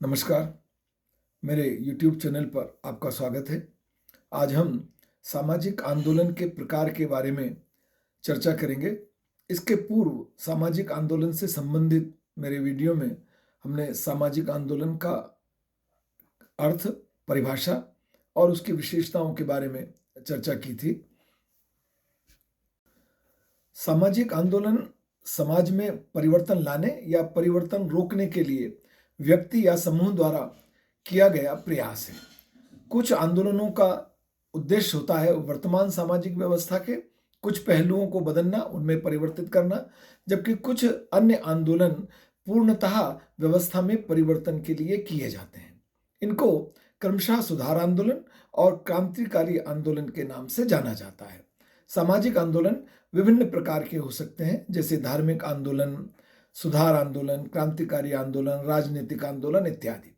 नमस्कार, मेरे YouTube channel पर आपका स्वागत है। आज हम सामाजिक आंदोलन के प्रकार के बारे में चर्चा करेंगे। इसके पूर्व सामाजिक आंदोलन से संबंधित मेरे वीडियो में हमने सामाजिक आंदोलन का अर्थ, परिभाषा और उसकी विशेषताओं के बारे में चर्चा की थी। सामाजिक आंदोलन समाज में परिवर्तन लाने या परिवर्तन रोकने के लिए व्यक्ति या समूह द्वारा किया गया प्रयास है। कुछ आंदोलनों का उद्देश्य होता है वर्तमान सामाजिक व्यवस्था के कुछ पहलुओं को बदलना, उनमें परिवर्तित करना, जबकि कुछ अन्य आंदोलन पूर्णतः व्यवस्था में परिवर्तन के लिए किए जाते हैं। इनको क्रमशः सुधार आंदोलन और क्रांतिकारी आंदोलन के नाम से जाना जाता है। सामाजिक आंदोलन विभिन्न प्रकार के हो सकते हैं, जैसे धार्मिक आंदोलन, सुधार आंदोलन, क्रांतिकारी आंदोलन, राजनीतिक आंदोलन इत्यादि।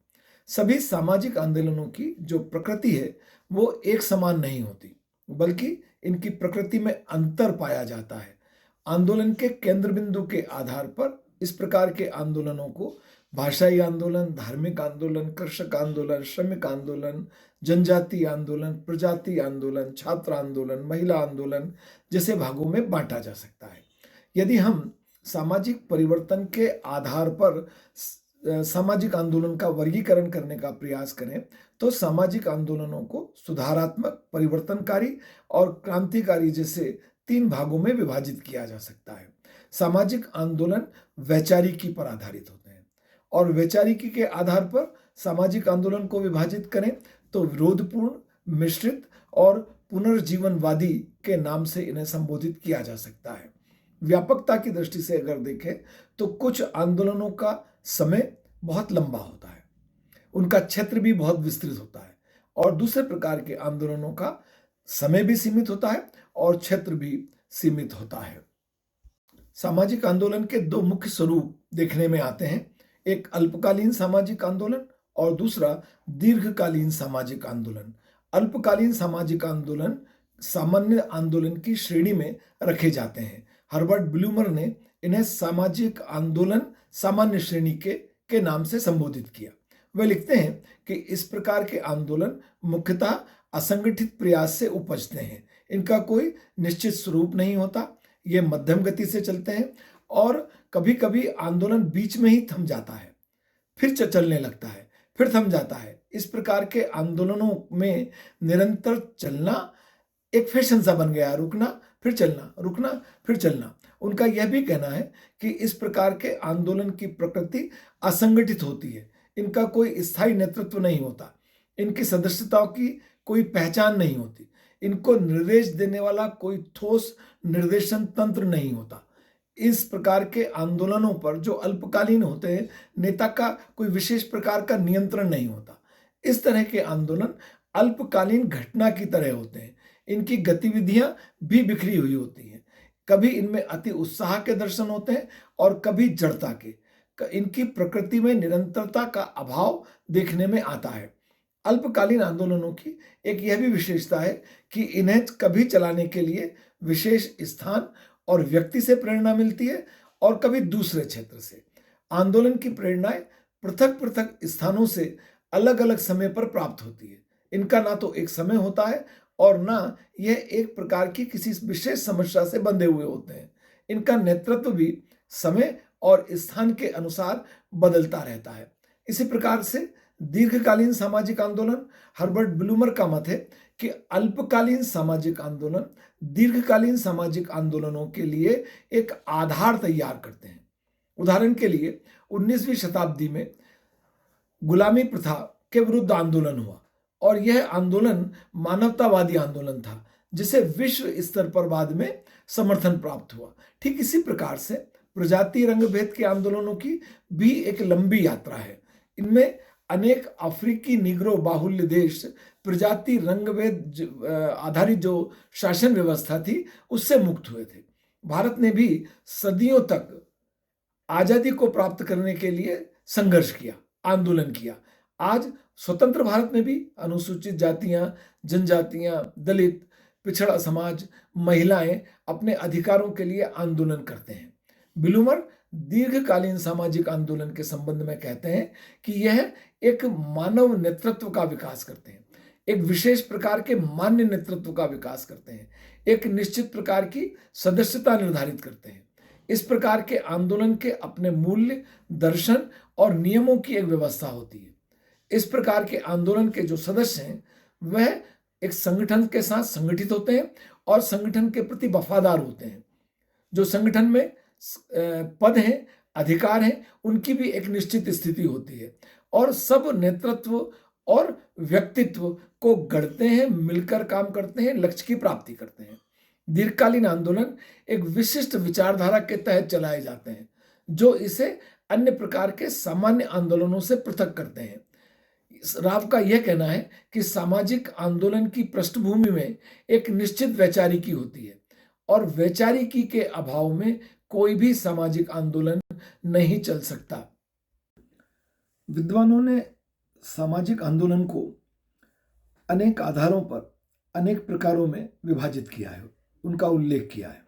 सभी सामाजिक आंदोलनों की जो प्रकृति है वो एक समान नहीं होती, बल्कि इनकी प्रकृति में अंतर पाया जाता है। आंदोलन के केंद्र बिंदु के आधार पर इस प्रकार के आंदोलनों को भाषाई आंदोलन, धार्मिक आंदोलन, कृषक आंदोलन, श्रमिक आंदोलन, जनजातीय आंदोलन, प्रजाति आंदोलन, छात्र आंदोलन, महिला आंदोलन जैसे भागों में बांटा जा सकता है। यदि हम सामाजिक परिवर्तन के आधार पर सामाजिक आंदोलन का वर्गीकरण करने का प्रयास करें तो सामाजिक आंदोलनों को सुधारात्मक, परिवर्तनकारी और क्रांतिकारी जैसे 3 भागों में विभाजित किया जा सकता है। सामाजिक आंदोलन वैचारिकी पर आधारित होते हैं और वैचारिकी के आधार पर सामाजिक आंदोलन को विभाजित करें तो विरोधपूर्ण, मिश्रित और पुनर्जीवनवादी के नाम से इन्हें संबोधित किया जा सकता है। व्यापकता की दृष्टि से अगर देखें तो कुछ आंदोलनों का समय बहुत लंबा होता है, उनका क्षेत्र भी बहुत विस्तृत होता है, और दूसरे प्रकार के आंदोलनों का समय भी सीमित होता है और क्षेत्र भी सीमित होता है। सामाजिक आंदोलन के 2 मुख्य स्वरूप देखने में आते हैं, एक अल्पकालीन सामाजिक आंदोलन और दूसरा दीर्घकालीन सामाजिक आंदोलन। अल्पकालीन सामाजिक आंदोलन सामान्य आंदोलन की श्रेणी में रखे जाते हैं। हर्बर्ट ब्लूमर ने इन्हें सामाजिक आंदोलन सामान्य श्रेणी के नाम से संबोधित किया। वे लिखते हैं कि इस प्रकार के आंदोलन मुख्यतः असंगठित प्रयास से उपजते हैं। इनका कोई निश्चित स्वरूप नहीं होता, ये मध्यम गति से चलते हैं और कभी कभी आंदोलन बीच में ही थम जाता है, फिर चलने लगता है, फिर थम जाता है। इस प्रकार के आंदोलनों में निरंतर चलना एक फैशन सा बन गया, रुकना फिर चलना, रुकना फिर चलना। उनका यह भी कहना है कि इस प्रकार के आंदोलन की प्रकृति असंगठित होती है, इनका कोई स्थायी नेतृत्व नहीं होता, इनकी सदस्यताओं की कोई पहचान नहीं होती, इनको निर्देश देने वाला कोई ठोस निर्देशन तंत्र नहीं होता। इस प्रकार के आंदोलनों पर जो अल्पकालीन होते हैं, नेता का कोई विशेष प्रकार का नियंत्रण नहीं होता। इस तरह के आंदोलन अल्पकालीन घटना की तरह होते हैं। इनकी गतिविधियां भी बिखरी हुई होती हैं, कभी इनमें अति उत्साह के दर्शन होते हैं और कभी जड़ता के। इनकी प्रकृति में निरंतरता का अभाव देखने में आता है। अल्पकालीन आंदोलनों की एक यह भी विशेषता है कि इन्हें कभी चलाने के लिए विशेष स्थान और व्यक्ति से प्रेरणा मिलती है और कभी दूसरे क्षेत्र से। आंदोलन की प्रेरणाएं पृथक पृथक स्थानों से अलग अलग समय पर प्राप्त होती है। इनका ना तो एक समय होता है और ना यह एक प्रकार की किसी विशेष समस्या से बंधे हुए होते हैं। इनका नेतृत्व भी समय और स्थान के अनुसार बदलता रहता है। इसी प्रकार से दीर्घकालीन सामाजिक आंदोलन, हर्बर्ट ब्लूमर का मत है कि अल्पकालीन सामाजिक आंदोलन दीर्घकालीन सामाजिक आंदोलनों के लिए एक आधार तैयार करते हैं। उदाहरण के लिए 19वीं शताब्दी में गुलामी प्रथा के विरुद्ध आंदोलन हुआ और यह आंदोलन मानवतावादी आंदोलन था, जिसे विश्व स्तर पर बाद में समर्थन प्राप्त हुआ। ठीक इसी प्रकार से प्रजाति रंगभेद के आंदोलनों की भी एक लंबी यात्रा है। इनमें अनेक अफ्रीकी निग्रो बाहुल्य देश प्रजाति रंगभेद आधारित जो शासन व्यवस्था थी उससे मुक्त हुए थे। भारत ने भी सदियों तक आजादी को प्राप्त करने के लिए संघर्ष किया, आंदोलन किया। आज स्वतंत्र भारत में भी अनुसूचित जातियां, जनजातियां, दलित, पिछड़ा समाज, महिलाएं अपने अधिकारों के लिए आंदोलन करते हैं। ब्लूमर दीर्घकालीन सामाजिक आंदोलन के संबंध में कहते हैं कि यह एक मानव नेतृत्व का विकास करते हैं, एक विशेष प्रकार के मान्य नेतृत्व का विकास करते हैं, एक निश्चित प्रकार की सदस्यता निर्धारित करते हैं। इस प्रकार के आंदोलन के अपने मूल्य, दर्शन और नियमों की एक व्यवस्था होती है। इस प्रकार के आंदोलन के जो सदस्य हैं वह एक संगठन के साथ संगठित होते हैं और संगठन के प्रति वफादार होते हैं। जो संगठन में पद हैं, अधिकार हैं, उनकी भी एक निश्चित स्थिति होती है और सब नेतृत्व और व्यक्तित्व को गढ़ते हैं, मिलकर काम करते हैं, लक्ष्य की प्राप्ति करते हैं। दीर्घकालीन आंदोलन एक विशिष्ट विचारधारा के तहत चलाए जाते हैं जो इसे अन्य प्रकार के सामान्य आंदोलनों से पृथक करते हैं। राव का यह कहना है कि सामाजिक आंदोलन की पृष्ठभूमि में एक निश्चित वैचारिकी होती है और वैचारिकी के अभाव में कोई भी सामाजिक आंदोलन नहीं चल सकता। विद्वानों ने सामाजिक आंदोलन को अनेक आधारों पर अनेक प्रकारों में विभाजित किया है, उनका उल्लेख किया है।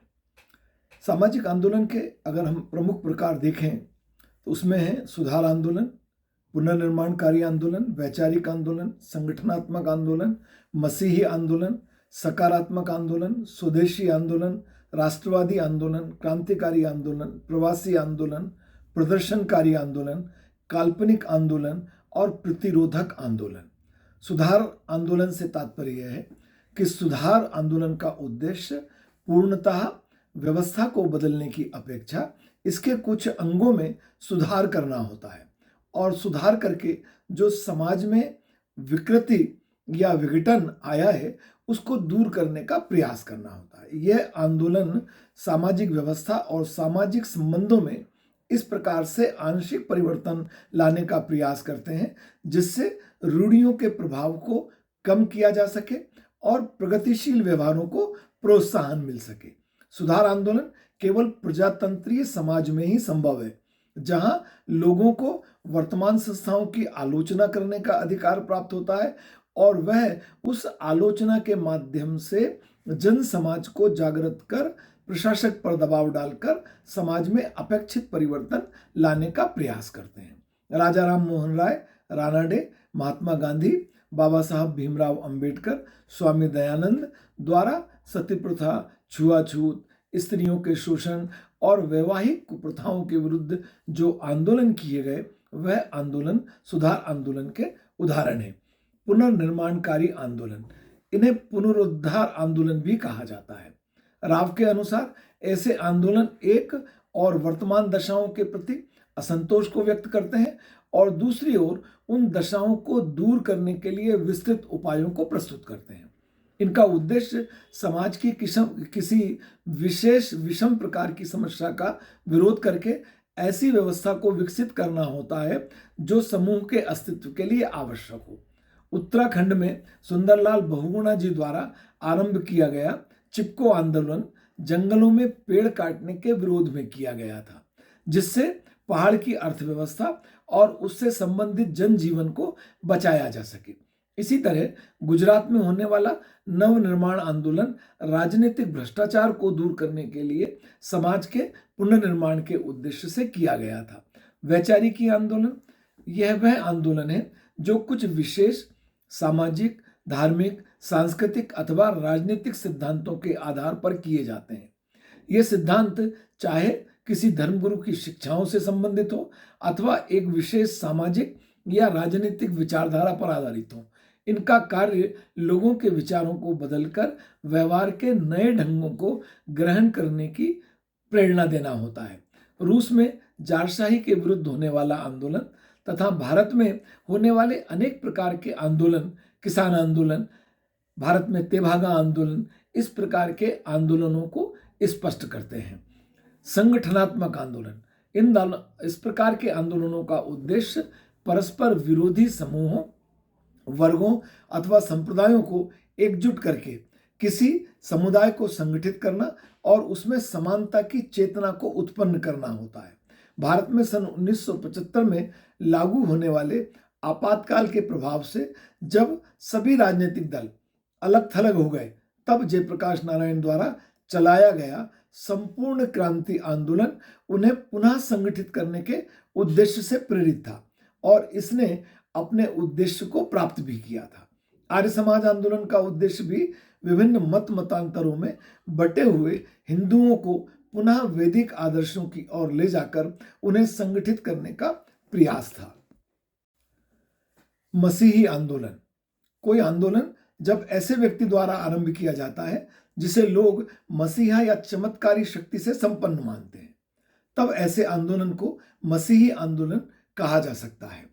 सामाजिक आंदोलन के अगर हम प्रमुख प्रकार देखें तो उसमें है सुधार आंदोलन, पुनर्निर्माणकारी आंदोलन, वैचारिक आंदोलन, संगठनात्मक आंदोलन, मसीही आंदोलन, सकारात्मक आंदोलन, स्वदेशी आंदोलन, राष्ट्रवादी आंदोलन, क्रांतिकारी आंदोलन, प्रवासी आंदोलन, प्रदर्शनकारी आंदोलन, काल्पनिक आंदोलन और प्रतिरोधक आंदोलन। सुधार आंदोलन से तात्पर्य यह है कि सुधार आंदोलन का उद्देश्य पूर्णतः व्यवस्था को बदलने की अपेक्षा इसके कुछ अंगों में सुधार करना होता है और सुधार करके जो समाज में विकृति या विघटन आया है उसको दूर करने का प्रयास करना होता है। यह आंदोलन सामाजिक व्यवस्था और सामाजिक संबंधों में इस प्रकार से आंशिक परिवर्तन लाने का प्रयास करते हैं जिससे रूढ़ियों के प्रभाव को कम किया जा सके और प्रगतिशील व्यवहारों को प्रोत्साहन मिल सके। सुधार आंदोलन केवल प्रजातंत्रीय समाज में ही संभव है जहां लोगों को वर्तमान संस्थाओं की आलोचना करने का अधिकार प्राप्त होता है और वह उस आलोचना के माध्यम से जन समाज को जागृत कर प्रशासक पर दबाव डालकर समाज में अपेक्षित परिवर्तन लाने का प्रयास करते हैं। राजा राम मोहन राय, रानाडे, महात्मा गांधी, बाबा साहब भीमराव अंबेडकर, स्वामी दयानंद द्वारा सती प्रथा, छुआछूत, स्त्रियों के शोषण और वैवाहिक कुप्रथाओं के विरुद्ध जो आंदोलन किए गए वह आंदोलन सुधार आंदोलन के उदाहरण है। पुनर्निर्माणकारी आंदोलन, इन्हें पुनरुद्धार आंदोलन भी कहा जाता है। राव के अनुसार ऐसे आंदोलन एक और वर्तमान दशाओं के प्रति असंतोष को व्यक्त करते हैं और दूसरी ओर उन दशाओं को दूर करने के लिए विस्तृत उपायों को प्रस्तुत करते हैं। इनका उद्देश्य समाज की किसी विशेष विषम प्रकार की समस्या का विरोध करके ऐसी व्यवस्था को विकसित करना होता है जो समूह के अस्तित्व के लिए आवश्यक हो। उत्तराखंड में सुंदरलाल बहुगुणा जी द्वारा आरंभ किया गया चिपको आंदोलन जंगलों में पेड़ काटने के विरोध में किया गया था, जिससे पहाड़ की अर्थव्यवस्था और उससे संबंधित जनजीवन को बचाया जा सके। इसी तरह गुजरात में होने वाला नवनिर्माण आंदोलन राजनीतिक भ्रष्टाचार को दूर करने के लिए समाज के पुनर्निर्माण के उद्देश्य से किया गया था। वैचारिकी आंदोलन, यह वह आंदोलन है जो कुछ विशेष सामाजिक, धार्मिक, सांस्कृतिक अथवा राजनीतिक सिद्धांतों के आधार पर किए जाते हैं। ये सिद्धांत चाहे किसी धर्मगुरु की शिक्षाओं से संबंधित हो अथवा एक विशेष सामाजिक या राजनीतिक विचारधारा पर आधारित हो। इनका कार्य लोगों के विचारों को बदलकर व्यवहार के नए ढंगों को ग्रहण करने की प्रेरणा देना होता है। रूस में जारशाही के विरुद्ध होने वाला आंदोलन तथा भारत में होने वाले अनेक प्रकार के आंदोलन, किसान आंदोलन, भारत में तेभागा आंदोलन, इस प्रकार के आंदोलनों को स्पष्ट करते हैं। संगठनात्मक आंदोलन, इस प्रकार के आंदोलनों का उद्देश्य परस्पर विरोधी समूहों, वर्गों अथवा संप्रदायों को एकजुट करके किसी समुदाय को संगठित करना और उसमें समानता की चेतना को उत्पन्न करना होता है। भारत में सन 1975 में लागू होने वाले आपातकाल के प्रभाव से जब सभी राजनीतिक दल अलग थलग हो गए, तब जयप्रकाश नारायण द्वारा चलाया गया संपूर्ण क्रांति आंदोलन उन्हें पुनः संगठित करने के उद्देश्य से प्रेरित था और इसने अपने उद्देश्य को प्राप्त भी किया था। आर्य समाज आंदोलन का उद्देश्य भी विभिन्न मत मतांतरों में बटे हुए हिंदुओं को पुनः वैदिक आदर्शों की ओर ले जाकर उन्हें संगठित करने का प्रयास था। मसीही आंदोलन। कोई आंदोलन जब ऐसे व्यक्ति द्वारा आरंभ किया जाता है जिसे लोग मसीहा या चमत्कारी शक्ति से संपन्न मानते हैं, तब ऐसे आंदोलन को मसीही आंदोलन कहा जा सकता है।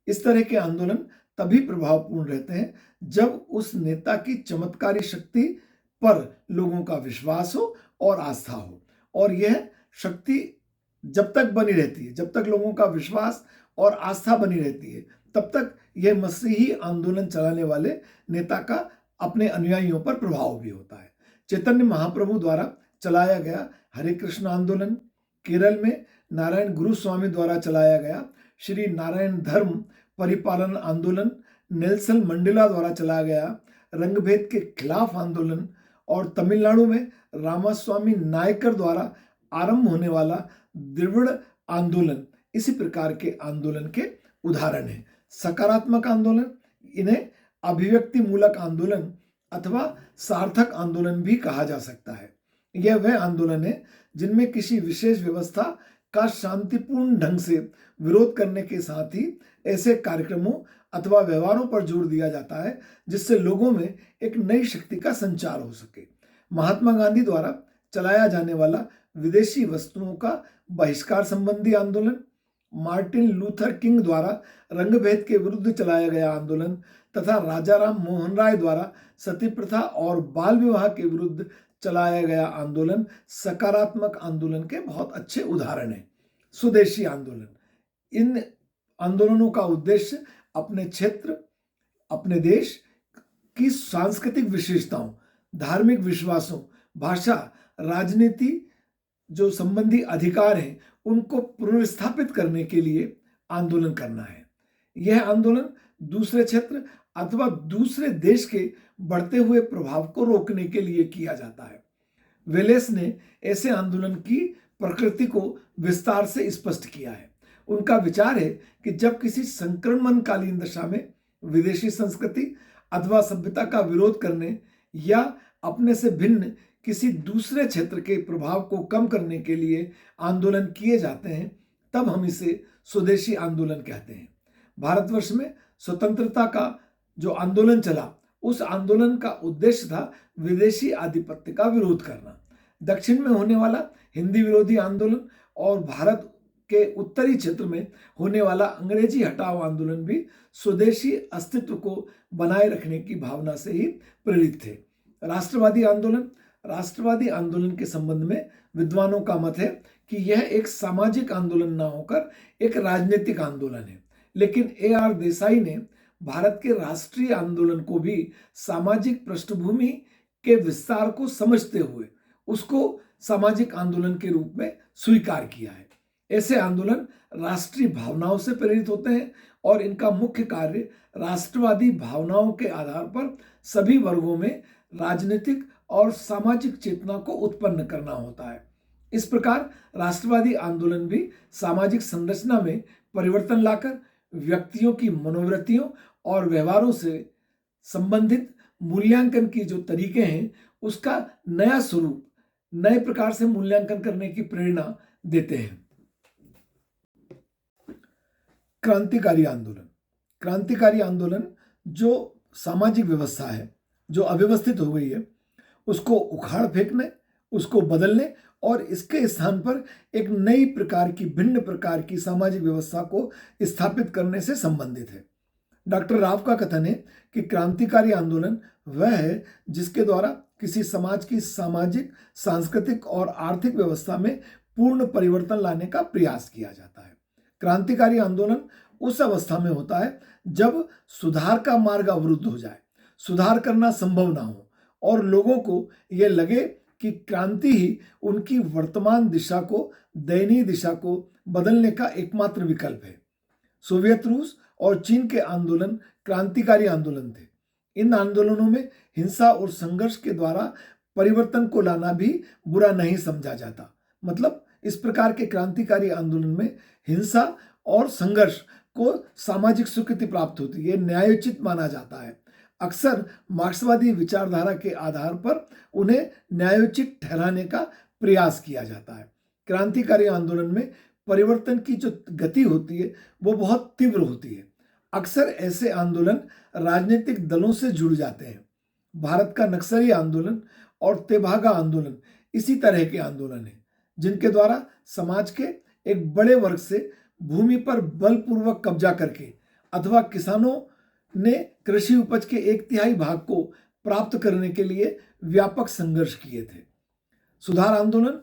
इस तरह के आंदोलन तभी प्रभावपूर्ण रहते हैं जब उस नेता की चमत्कारी शक्ति पर लोगों का विश्वास हो और आस्था हो, और यह शक्ति जब तक बनी रहती है, जब तक लोगों का विश्वास और आस्था बनी रहती है, तब तक यह मसीही आंदोलन चलाने वाले नेता का अपने अनुयायियों पर प्रभाव भी होता है। चैतन्य महाप्रभु द्वारा चलाया गया हरे कृष्ण आंदोलन, केरल में नारायण गुरु स्वामी द्वारा चलाया गया श्री नारायण धर्म परिपालन आंदोलन, नेल्सन मंडेला द्वारा चलाया गया रंगभेद के खिलाफ आंदोलन और तमिलनाडु में रामास्वामी नायकर द्वारा आरंभ होने वाला द्रविड़ आंदोलन इसी प्रकार के आंदोलन के उदाहरण हैं। सकारात्मक आंदोलन, इन्हें अभिव्यक्ति मूलक आंदोलन अथवा सार्थक आंदोलन भी कहा जा सकता है। यह वह आंदोलन है जिनमें किसी विशेष व्यवस्था का शांतिपूर्ण ढंग से विरोध करने के साथ ही ऐसे कार्यक्रमों अथवा व्यवहारों पर जोर दिया जाता है जिससे लोगों में एक नई शक्ति का संचार हो सके। महात्मा गांधी द्वारा चलाया जाने वाला विदेशी वस्तुओं का बहिष्कार संबंधी आंदोलन, मार्टिन लूथर किंग द्वारा रंगभेद के विरुद्ध चलाया गया आंदोलन तथा राजाराम मोहन राय द्वारा सती प्रथा और बाल विवाह के विरुद्ध चलाया गया आंदोलन सकारात्मक आंदोलन के बहुत अच्छे उदाहरण हैं। स्वदेशी आंदोलन, इन आंदोलनों का उद्देश्य अपने क्षेत्र, अपने देश की सांस्कृतिक विशेषताओं, धार्मिक विश्वासों, भाषा, राजनीति जो संबंधी अधिकार हैं उनको पुनर्स्थापित करने के लिए आंदोलन करना है। यह आंदोलन दूसरे क्षेत्र अथवा दूसरे देश के बढ़ते हुए प्रभाव को रोकने के लिए किया जाता है। वेलेस ने ऐसे आंदोलन की प्रकृति को विस्तार से स्पष्ट किया है। उनका विचार है कि जब किसी संक्रमणकालीन दशा में विदेशी संस्कृति अथवा सभ्यता का विरोध करने या अपने से भिन्न किसी दूसरे क्षेत्र के प्रभाव को कम करने के लिए आंदोलन किए जाते हैं, तब हम इसे स्वदेशी आंदोलन कहते हैं। भारतवर्ष में स्वतंत्रता का जो आंदोलन चला, उस आंदोलन का उद्देश्य था विदेशी आधिपत्य का विरोध करना। दक्षिण में होने वाला हिंदी विरोधी आंदोलन और भारत के उत्तरी क्षेत्र में होने वाला अंग्रेजी हटाओ आंदोलन भी स्वदेशी अस्तित्व को बनाए रखने की भावना से ही प्रेरित थे। राष्ट्रवादी आंदोलन, राष्ट्रवादी आंदोलन के संबंध में विद्वानों का मत है कि यह एक सामाजिक आंदोलन न होकर एक राजनीतिक आंदोलन है, लेकिन A.R. देसाई ने भारत के राष्ट्रीय आंदोलन को भी सामाजिक पृष्ठभूमि के विस्तार को समझते हुए उसको सामाजिक आंदोलन के रूप में स्वीकार किया है। ऐसे आंदोलन राष्ट्रीय भावनाओं से प्रेरित होते हैं और इनका मुख्य कार्य राष्ट्रवादी भावनाओं के आधार पर सभी वर्गों में राजनीतिक और सामाजिक चेतना को उत्पन्न करना होता है। इस प्रकार राष्ट्रवादी आंदोलन भी सामाजिक संरचना में परिवर्तन लाकर व्यक्तियों की मनोवृत्तियों और व्यवहारों से संबंधित मूल्यांकन की जो तरीके हैं उसका नया स्वरूप, नए प्रकार से मूल्यांकन करने की प्रेरणा देते हैं। क्रांतिकारी आंदोलन, क्रांतिकारी आंदोलन जो सामाजिक व्यवस्था है जो अव्यवस्थित हो गई है उसको उखाड़ फेंकने, उसको बदलने और इसके स्थान पर एक नई प्रकार की, भिन्न प्रकार की सामाजिक व्यवस्था को स्थापित करने से संबंधित है। डॉक्टर राव का कथन है कि क्रांतिकारी आंदोलन वह है जिसके द्वारा किसी समाज की सामाजिक, सांस्कृतिक और आर्थिक व्यवस्था में पूर्ण परिवर्तन लाने का प्रयास किया जाता है। क्रांतिकारी आंदोलन उस अवस्था में होता है जब सुधार का मार्ग अवरुद्ध हो जाए, सुधार करना संभव ना हो और लोगों को यह लगे कि क्रांति ही उनकी वर्तमान दिशा को, दयनीय दिशा को बदलने का एकमात्र विकल्प है। सोवियत रूस और चीन के आंदोलन क्रांतिकारी आंदोलन थे। इन आंदोलनों में हिंसा और संघर्ष के द्वारा परिवर्तन को लाना भी बुरा नहीं समझा जाता। मतलब इस प्रकार के क्रांतिकारी आंदोलन में हिंसा और संघर्ष को सामाजिक स्वीकृति प्राप्त होती है, न्यायोचित माना जाता है। अक्सर मार्क्सवादी विचारधारा के आधार पर उन्हें न्यायोचित ठहराने का प्रयास किया जाता है। क्रांतिकारी आंदोलन में परिवर्तन की जो गति होती है वो बहुत तीव्र होती है। अक्सर ऐसे आंदोलन राजनीतिक दलों से जुड़ जाते हैं। भारत का नक्सली आंदोलन और तेभागा आंदोलन इसी तरह के आंदोलन हैं, जिनके द्वारा समाज के एक बड़े वर्ग से भूमि पर बलपूर्वक कब्जा करके अथवा किसानों ने कृषि उपज के 1/3 भाग को प्राप्त करने के लिए व्यापक संघर्ष किए थे। सुधार आंदोलन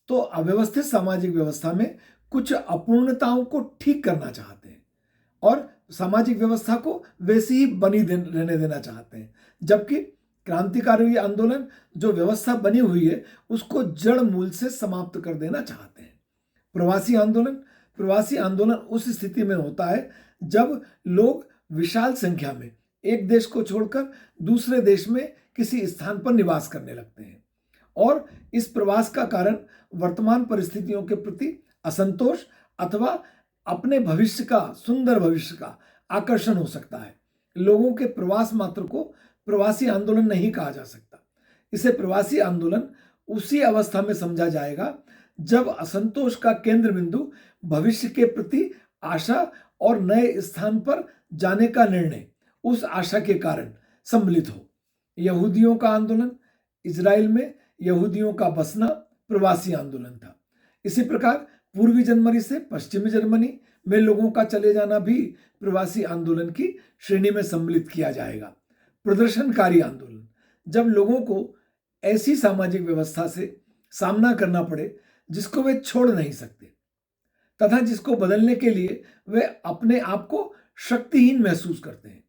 तो अव्यवस्थित सामाजिक व्यवस्था में कुछ अपूर्णताओं को ठीक करना चाहते हैं और सामाजिक व्यवस्था को वैसी ही बनी रहने देना चाहते हैं, जबकि क्रांतिकारी आंदोलन जो व्यवस्था बनी हुई है उसको जड़ मूल से समाप्त कर देना चाहते हैं। प्रवासी आंदोलन उस स्थिति में होता है जब लोग विशाल संख्या में एक देश को छोड़कर दूसरे देश में किसी स्थान पर निवास करने लगते हैं और इस प्रवास का कारण वर्तमान परिस्थितियों के प्रति असंतोष अथवा अपने सुंदर भविष्य का आकर्षण हो सकता है। लोगों के प्रवास मात्र को प्रवासी आंदोलन नहीं कहा जा सकता। इसे प्रवासी आंदोलन उसी अवस्था में समझा जाएगा जब असंतोष का केंद्र बिंदु भविष्य के प्रति आशा और नए स्थान पर जाने का निर्णय उस आशा के कारण सम्मिलित हो। यहूदियों का आंदोलन, इजराइल में यहूदियों का बसना प्रवासी आंदोलन था। इसी प्रकार पूर्वी जर्मनी से पश्चिमी जर्मनी में लोगों का चले जाना भी प्रवासी आंदोलन की श्रेणी में सम्मिलित किया जाएगा। प्रदर्शनकारी आंदोलन, जब लोगों को ऐसी सामाजिक व्यवस्था से सामना करना पड़े जिसको वे छोड़ नहीं सकते तथा जिसको बदलने के लिए वे अपने आप को शक्तिहीन महसूस करते हैं।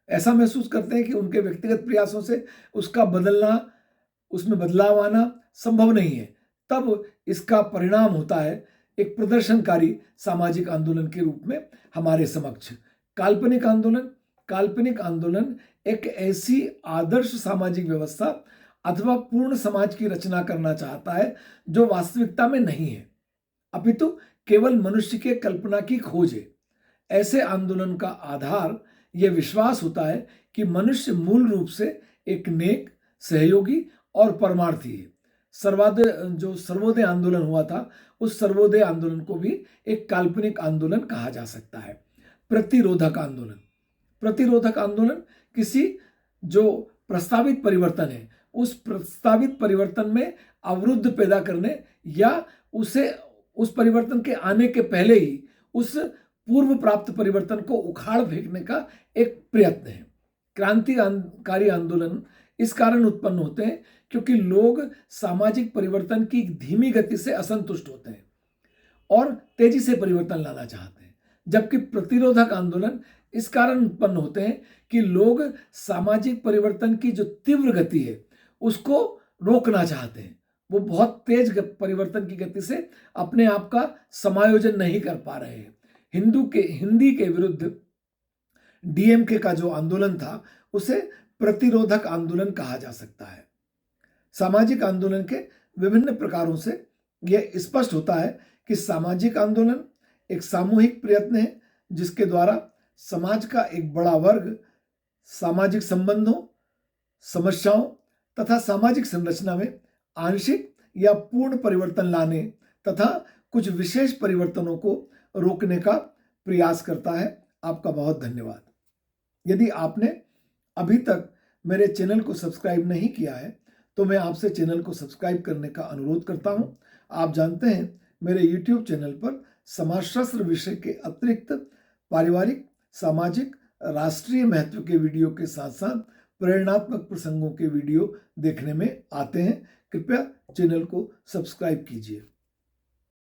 ऐसा महसूस करते हैं कि उनके व्यक्तिगत प्रयासों से उसका बदलना, उसमें बदलाव आना संभव नहीं है। तब इसका परिणाम होता है एक प्रदर्शनकारी सामाजिक आंदोलन के रूप में हमारे समक्ष काल्पनिक आंदोलन एक ऐसी आदर्श सामाजिक व्यवस्था अथवा पूर्ण समाज की रचना करना चाहता है जो वास्तविकता में नहीं है, अपितु केवल मनुष्य के कल्पना की खोज है। ऐसे आंदोलन का आधार यह विश्वास होता है कि मनुष्य मूल रूप से एक नेक, सहयोगी और परमार्थी है। जो सर्वोदय आंदोलन हुआ था, उस सर्वोदय आंदोलन को भी एक काल्पनिक आंदोलन कहा जा सकता है। प्रतिरोधक आंदोलन किसी जो प्रस्तावित परिवर्तन है उस प्रस्तावित परिवर्तन में अवरुद्ध पैदा करने या उस परिवर्तन के आने के पहले ही उस पूर्व प्राप्त परिवर्तन को उखाड़ फेंकने का एक प्रयत्न है। क्रांतिकारी आंदोलन इस कारण उत्पन्न होते हैं क्योंकि लोग सामाजिक परिवर्तन की धीमी गति से असंतुष्ट होते हैं और तेजी से परिवर्तन लाना चाहते हैं, जबकि प्रतिरोधक आंदोलन इस कारण उत्पन्न होते हैं कि लोग सामाजिक परिवर्तन की जो तीव्र गति है उसको रोकना चाहते हैं। वो बहुत तेज परिवर्तन की गति से अपने आप का समायोजन नहीं कर पा रहे हैं। हिंदी के विरुद्ध डीएमके का जो आंदोलन था उसे प्रतिरोधक आंदोलन कहा जा सकता है। सामाजिक आंदोलन के विभिन्न प्रकारों से यह स्पष्ट होता है कि सामाजिक आंदोलन एक सामूहिक प्रयत्न है जिसके द्वारा समाज का एक बड़ा वर्ग सामाजिक संबंधों, समस्याओं तथा सामाजिक संरचना में आंशिक या पूर्ण परिवर्तन लाने तथा कुछ विशेष परिवर्तनों को रोकने का प्रयास करता है। आपका बहुत धन्यवाद। यदि आपने अभी तक मेरे चैनल को सब्सक्राइब नहीं किया है तो मैं आपसे चैनल को सब्सक्राइब करने का अनुरोध करता हूं। आप जानते हैं मेरे YouTube चैनल पर समाजशास्त्र विषय के अतिरिक्त पारिवारिक, सामाजिक, राष्ट्रीय महत्व के वीडियो के साथ साथ प्रेरणात्मक प्रसंगों के वीडियो देखने में आते हैं। कृपया चैनल को सब्सक्राइब कीजिए।